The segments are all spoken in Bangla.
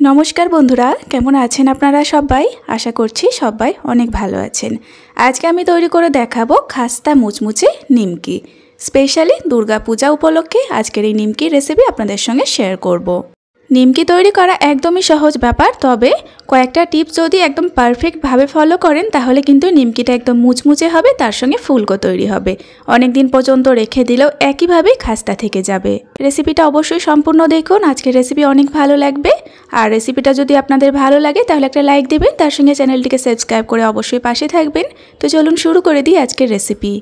নমস্কার বন্ধুরা, কেমন আছেন আপনারা সবাই? আশা করছি সবাই অনেক ভালো আছেন। আজকে আমি তৈরি করে দেখাবো খাস্তা মুচমুচে নিমকি। স্পেশালি দুর্গাপূজা উপলক্ষে আজকের এই নিমকি রেসিপি আপনাদের সঙ্গে শেয়ার করব। নিমকি তৈরি করা একদমই সহজ ব্যাপার, তবে কয়েকটা টিপস যদি একদম পারফেক্টভাবে ফলো করেন তাহলে কিন্তু নিমকিটা একদম মুচমুচে হবে, তার সঙ্গে ফুলকো তৈরি হবে। অনেক দিন পর্যন্ত রেখে দিলেও একইভাবেই খাস্তা থেকে যাবে। রেসিপিটা অবশ্যই সম্পূর্ণ দেখুন, আজকের রেসিপি অনেক ভালো লাগবে। আর রেসিপিটা যদি আপনাদের ভালো লাগে তাহলে একটা লাইক দেবেন, তার সঙ্গে চ্যানেলটিকে সাবস্ক্রাইব করে অবশ্যই পাশে থাকবেন। তো চলুন শুরু করে দিই আজকের রেসিপি।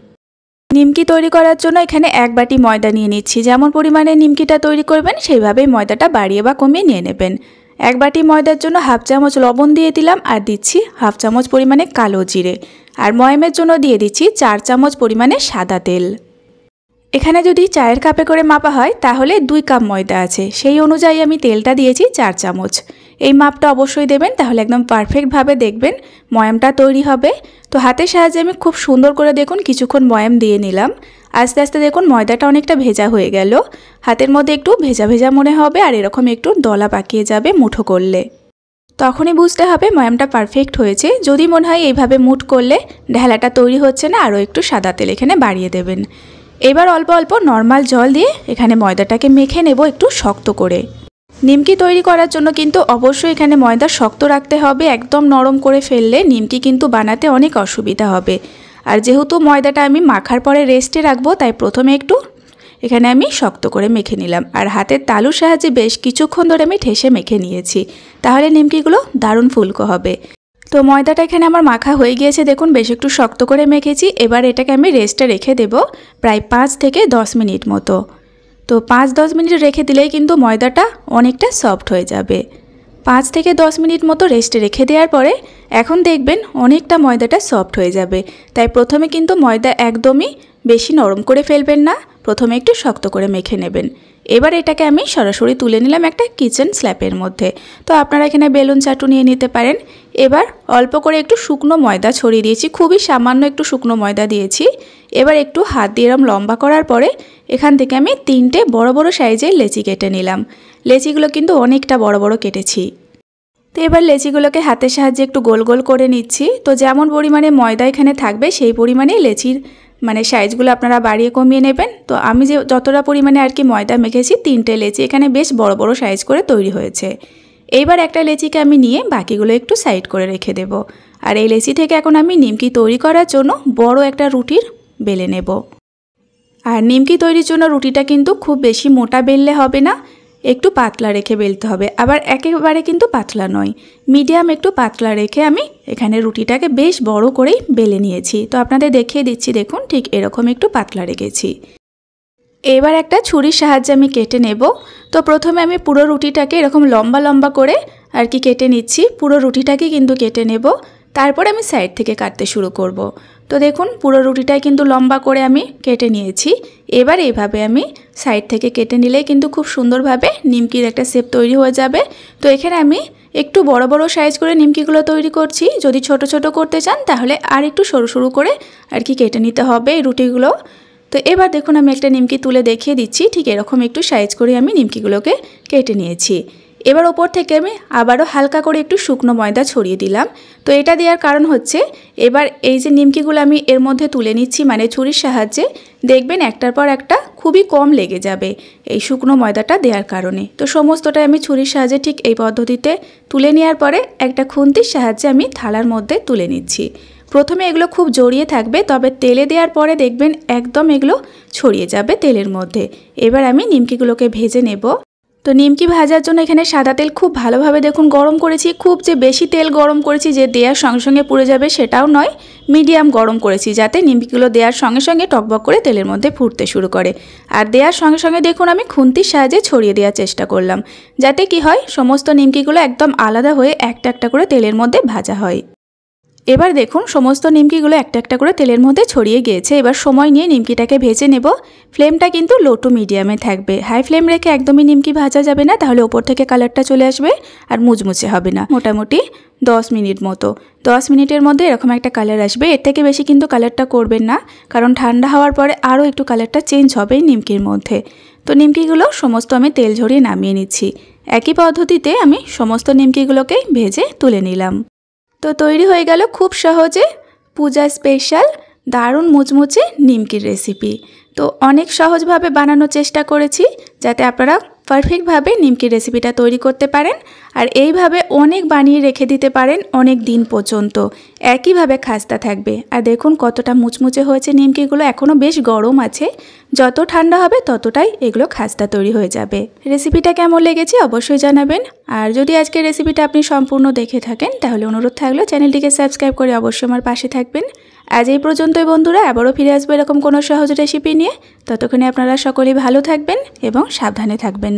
নিমকি তৈরি করার জন্য এখানে 1 বাটি ময়দা নিয়ে নিচ্ছি। যেমন পরিমাণে নিমকিটা তৈরি করবেন সেইভাবেই ময়দাটা বাড়িয়ে বা কমিয়ে নিয়ে নেবেন। 1 বাটি ময়দার জন্য 1/2 চামচ লবণ দিয়ে দিলাম, আর দিচ্ছি 1/2 চামচ পরিমাণে কালো জিরে। আর ময়ামের জন্য দিয়ে দিচ্ছি 4 চামচ পরিমাণে সাদা তেল। এখানে যদি চায়ের কাপে করে মাপা হয় তাহলে 2 কাপ ময়দা আছে, সেই অনুযায়ী আমি তেলটা দিয়েছি 4 চামচ। এই মাপটা অবশ্যই দেবেন, তাহলে একদম পারফেক্টভাবে দেখবেন ময়ামটা তৈরি হবে। তো হাতের সাহায্যে আমি খুব সুন্দর করে দেখুন কিছুক্ষণ ময়াম দিয়ে নিলাম। আস্তে আস্তে দেখুন ময়দাটা অনেকটা ভেজা হয়ে গেল। হাতের মধ্যে একটু ভেজা ভেজা মনে হবে, আর এরকম একটু দলা পাকিয়ে যাবে মুঠো করলে। তখনই বুঝতে হবে ময়ামটা পারফেক্ট হয়েছে। যদি মনে হয় এইভাবে মুঠ করলে ঢেলাটা তৈরি হচ্ছে না, আরও একটু সাদা তেল এখানে বাড়িয়ে দেবেন। এবার অল্প অল্প নর্মাল জল দিয়ে এখানে ময়দাটাকে মেখে নেব একটু শক্ত করে। নিমকি তৈরি করার জন্য কিন্তু অবশ্যই এখানে ময়দা শক্ত রাখতে হবে, একদম নরম করে ফেললে নিমকি কিন্তু বানাতে অনেক অসুবিধা হবে। আর যেহেতু ময়দাটা আমি মাখার পরে রেস্টে রাখবো, তাই প্রথমে একটু এখানে আমি শক্ত করে মেখে নিলাম। আর হাতের তালুর সাহায্যে বেশ কিছুক্ষণ ধরে আমি ঠেসে মেখে নিয়েছি, তাহলে নিমকিগুলো দারুণ ফুলকো হবে। তো ময়দাটা এখানে আমার মাখা হয়ে গিয়েছে, দেখুন বেশ একটু শক্ত করে মেখেছি। এবার এটাকে আমি রেস্টে রেখে দেব প্রায় 5 থেকে 10 মিনিট মতো। তো 5-10 মিনিট রেখে দিলেই কিন্তু ময়দাটা অনেকটা সফট হয়ে যাবে। 5 থেকে 10 মিনিট মতো রেস্টে রেখে দেওয়ার পরে এখন দেখবেন অনেকটা ময়দাটা সফট হয়ে যাবে। তাই প্রথমে কিন্তু ময়দা একদমই বেশি নরম করে ফেলবেন না, প্রথমে একটু শক্ত করে মেখে নেবেন। এবার এটাকে আমি সরাসরি তুলে নিলাম একটা কিচেন স্ল্যাপের মধ্যে। তো আপনারা এখানে বেলুন চাটু নিয়ে নিতে পারেন। এবার অল্প করে একটু শুকনো ময়দা ছড়িয়ে দিয়েছি, খুবই সামান্য একটু শুকনো ময়দা দিয়েছি। এবার একটু হাত দিয়ে এরম লম্বা করার পরে এখান থেকে আমি 3টে বড় বড় সাইজের লেচি কেটে নিলাম। লেচিগুলো কিন্তু অনেকটা বড় বড় কেটেছি। তো এবার লেচিগুলোকে হাতের সাহায্যে একটু গোল গোল করে নিচ্ছি। তো যেমন পরিমাণে ময়দা এখানে থাকবে সেই পরিমাণেই লেচির সাইজগুলো আপনারা বাড়িয়ে কমিয়ে নেবেন। তো আমি যে যতটা পরিমাণে আর কি ময়দা মেখেছি, 3টে লেচি এখানে বেশ বড় বড় সাইজ করে তৈরি হয়েছে। এইবার একটা লেচিকে আমি নিয়ে বাকিগুলো একটু সাইড করে রেখে দেব। আর এই লেচি থেকে এখন আমি নিমকি তৈরি করার জন্য বড় একটা রুটির বেলে নেব। আর নিমকি তৈরির জন্য রুটিটা কিন্তু খুব বেশি মোটা বেললে হবে না, একটু পাতলা রেখে বেলতে হবে। আবার একেবারে কিন্তু পাতলা নয়, মিডিয়াম একটু পাতলা রেখে আমি এখানে রুটিটাকে বেশ বড় করেই বেলে নিয়েছি। তো আপনাদের দেখিয়ে দিচ্ছি, দেখুন ঠিক এরকম একটু পাতলা রেখেছি। এবার একটা ছুরির সাহায্যে আমি কেটে নেব। তো প্রথমে আমি পুরো রুটিটাকে এরকম লম্বা লম্বা করে আর কি কেটে নিচ্ছি। পুরো রুটিটাকে কিন্তু কেটে নেব, তারপরে আমি সাইড থেকে কাটতে শুরু করব। তো দেখুন পুরো রুটিটাই কিন্তু লম্বা করে আমি কেটে নিয়েছি। এবার এইভাবে আমি সাইড থেকে কেটে নিলেই কিন্তু খুব সুন্দরভাবে নিমকির একটা শেপ তৈরি হয়ে যাবে। তো এখানে আমি একটু বড় বড় সাইজ করে নিমকিগুলো তৈরি করছি। যদি ছোট ছোট করতে চান তাহলে আর একটু সরু সরু করে আর কি কেটে নিতে হবে এই রুটিগুলো। তো এবার দেখুন আমি একটা নিমকি তুলে দেখিয়ে দিচ্ছি, ঠিক এরকম একটু সাইজ করে আমি নিমকিগুলোকে কেটে নিয়েছি। এবার ওপর থেকে আমি আবারও হালকা করে একটু শুকনো ময়দা ছড়িয়ে দিলাম। তো এটা দেওয়ার কারণ হচ্ছে এবার এই যে নিমকিগুলো আমি এর মধ্যে তুলে নিচ্ছি ছুরির সাহায্যে, দেখবেন একটার পর একটা খুবই কম লেগে যাবে এই শুকনো ময়দাটা দেওয়ার কারণে। তো সমস্তটাই আমি ছুরির সাহায্যে ঠিক এই পদ্ধতিতে তুলে নেওয়ার পরে একটা খুন্তির সাহায্যে আমি থালার মধ্যে তুলে নিচ্ছি। প্রথমে এগুলো খুব জড়িয়ে থাকবে, তবে তেলে দেওয়ার পরে দেখবেন একদম এগুলো ছড়িয়ে যাবে তেলের মধ্যে। এবার আমি নিমকিগুলোকে ভেজে নেব। তো নিমকি ভাজার জন্য এখানে সাদা তেল খুব ভালোভাবে দেখুন গরম করেছি। খুব যে বেশি তেল গরম করেছি যে দেওয়ার সঙ্গে সঙ্গে পুড়ে যাবে সেটাও নয়, মিডিয়াম গরম করেছি যাতে নিমকিগুলো দেওয়ার সঙ্গে সঙ্গে টকবক করে তেলের মধ্যে ফুটতে শুরু করে। আর দেওয়ার সঙ্গে সঙ্গে দেখুন আমি খুন্তির সাহায্যে ছড়িয়ে দেওয়ার চেষ্টা করলাম, যাতে কি হয় সমস্ত নিমকিগুলো একদম আলাদা হয়ে একটা একটা করে তেলের মধ্যে ভাজা হয়। এবার দেখুন সমস্ত নিমকিগুলো একটা একটা করে তেলের মধ্যে ছড়িয়ে গিয়েছে। এবার সময় নিয়ে নিমকিটাকে ভেজে নেব। ফ্লেমটা কিন্তু লো টু মিডিয়ামে থাকবে, হাই ফ্লেম রেখে একদমই নিমকি ভাজা যাবে না, তাহলে ওপর থেকে কালারটা চলে আসবে আর মুচমুচে হবে না। মোটামুটি 10 মিনিট মতো, 10 মিনিটের মধ্যে এরকম একটা কালার আসবে। এর থেকে বেশি কিন্তু কালারটা করবেন না, কারণ ঠান্ডা হওয়ার পরে আরও একটু কালারটা চেঞ্জ হবে নিমকির মধ্যে। তো নিমকিগুলো সমস্ত আমি তেল ঝরিয়ে নামিয়ে নিচ্ছি। একই পদ্ধতিতে আমি সমস্ত নিমকিগুলোকে ভেজে তুলে নিলাম। তো তৈরি হয়ে গেল খুব সহজে পূজা স্পেশাল দারুণ মুচমুচে নিমকির রেসিপি। তো অনেক সহজভাবে বানানোর চেষ্টা করেছি যাতে আপনারা পারফেক্টভাবে নিমকির রেসিপিটা তৈরি করতে পারেন আর এইভাবে অনেক বানিয়ে রেখে দিতে পারেন অনেক দিন পর্যন্ত, একইভাবে খাস্তা থাকবে। আর দেখুন কতটা মুচমুচে হয়েছে নিমকিগুলো, এখনও বেশ গরম আছে, যত ঠান্ডা হবে ততটাই এগুলো খাস্তা তৈরি হয়ে যাবে। রেসিপিটা কেমন লেগেছে অবশ্যই জানাবেন। আর যদি আজকের রেসিপিটা আপনি সম্পূর্ণ দেখে থাকেন তাহলে অনুরোধ থাকলো চ্যানেলটিকে সাবস্ক্রাইব করে অবশ্যই আমার পাশে থাকবেন। আজ এই পর্যন্তই বন্ধুরা, আবারও ফিরে আসবো এরকম কোনো সহজ রেসিপি নিয়ে। ততক্ষণে আপনারা সকলেই ভালো থাকবেন এবং সাবধানে থাকবেন।